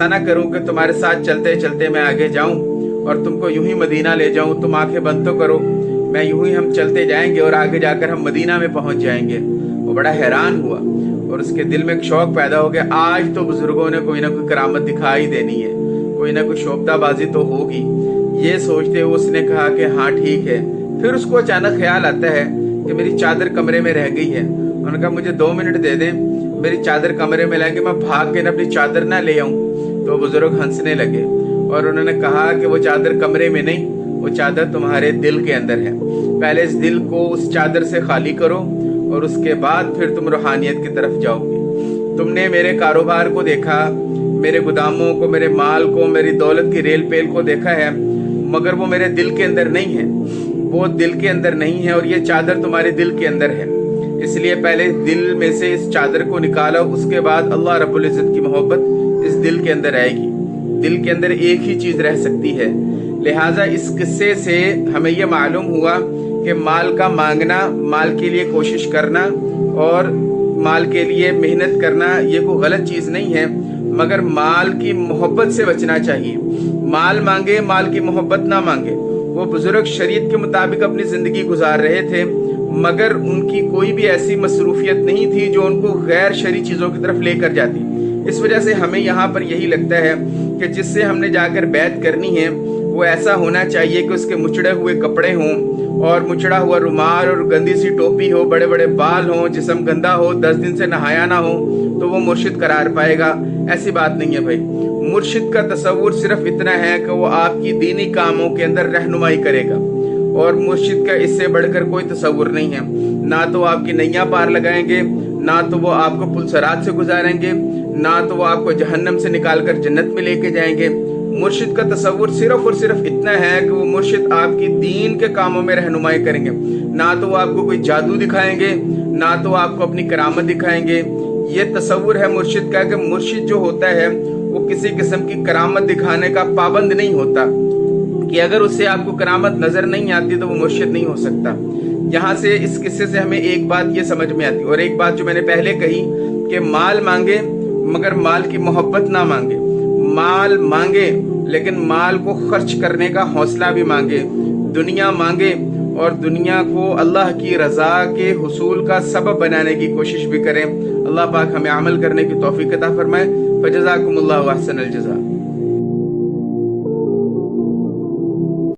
ना करूं कि तुम्हारे साथ चलते चलते मैं आगे जाऊं और तुमको यूं ही मदीना ले जाऊं। तुम आंखें बंद तो करो, मैं यूं ही हम चलते जाएंगे और आगे जाकर हम मदीना में पहुंच जाएंगे। वो बड़ा हैरान हुआ और उसके दिल में एक शौक पैदा हो गया, आज तो बुजुर्गों ने कोई ना कोई करामत दिखाई देनी है, कोई ना कोई शोबदाबाजी तो होगी। ये सोचते हुए उसने कहा कि हाँ ठीक है। फिर उसको अचानक ख्याल आता है कि मेरी चादर कमरे में रह गई है। उन्होंने कहा मुझे 2 मिनट दे दें, मेरी चादर कमरे में लाएंगे, मैं भाग के ना अपनी चादर ना ले आऊं। तो बुजुर्ग हंसने लगे और उन्होंने कहा कि वो चादर कमरे में नहीं, वो चादर तुम्हारे दिल के अंदर है। पहले इस दिल को उस चादर से खाली करो और उसके बाद फिर तुम रूहानियत की तरफ जाओगे। तुमने मेरे कारोबार को देखा, मेरे गुदामों को, मेरे माल को, मेरी दौलत की रेल पेल को देखा है, मगर वो मेरे दिल के अंदर नहीं है, वो दिल के अंदर नहीं है और ये चादर तुम्हारे दिल के अंदर है। इसलिए पहले दिल में से इस चादर को निकालो, उसके बाद अल्लाह रब्बुल इज्जत की मोहब्बत इस दिल के अंदर आएगी। दिल के अंदर एक ही चीज रह सकती है। लिहाजा इस किस्से से हमें यह मालूम हुआ कि माल का मांगना, माल के लिए कोशिश करना और माल के लिए मेहनत करना ये कोई गलत चीज नहीं है, मगर माल की मोहब्बत से बचना चाहिए। माल मांगे, माल की मोहब्बत ना मांगे। वो बुजुर्ग शरीयत के मुताबिक अपनी जिंदगी गुजार रहे थे, मगर उनकी कोई भी ऐसी मसरूफियत नहीं थी जो उनको गैर शरी चीजों की तरफ लेकर जाती। इस वजह से हमें यहाँ पर यही लगता है कि जिससे हमने जाकर बैत करनी है वो ऐसा होना चाहिए कि उसके मुचड़े हुए कपड़े हों और मुचड़ा हुआ रुमाल और गंदी सी टोपी हो, बड़े बड़े बाल हों, जिस्म गंदा हो, 10 दिन से नहाया ना हो, तो वो मुर्शिद करार पाएगा। ऐसी बात नहीं है भाई। मुर्शिद का तसव्वुर सिर्फ इतना है कि वो आपकी दीनी कामों के अंदर रहनुमाई करेगा और मुर्शिद का इससे बढ़कर कोई तसव्वुर नहीं है। ना तो आपकी नैया पार लगाएंगे, ना तो वो आपको पुलसरात से गुजारेंगे, ना तो वो आपको जहन्नम से निकालकर जन्नत में लेके जाएंगे। मुर्शिद का तसव्वुर सिर्फ और सिर्फ इतना है कि वो मुर्शिद आपकी दीन के कामों में रहनुमाई करेंगे। ना तो वो आपको कोई जादू दिखाएंगे, ना तो आपको अपनी करामत दिखाएंगे। ये तसव्वुर है मुर्शिद का कि मुर्शिद जो होता है वो किसी किस्म की करामत दिखाने का पाबंद नहीं होता, कि अगर उससे आपको करामत नजर नहीं आती तो वो मुर्शिद नहीं हो सकता। यहाँ से इस किस्से से हमें एक बात ये समझ में आती, और एक बात जो मैंने पहले कही कि माल मांगे मगर माल की मोहब्बत ना मांगे। माल मांगे लेकिन माल को खर्च करने का हौसला भी मांगे। दुनिया मांगे और दुनिया को अल्लाह की रजा के हुसूल का सबब बनाने की कोशिश भी करें। अल्लाह पाक हमें अमल करने की तौफीक अता फरमाए। फजज़ाकुमुल्लाहु अहसनल जज़ा।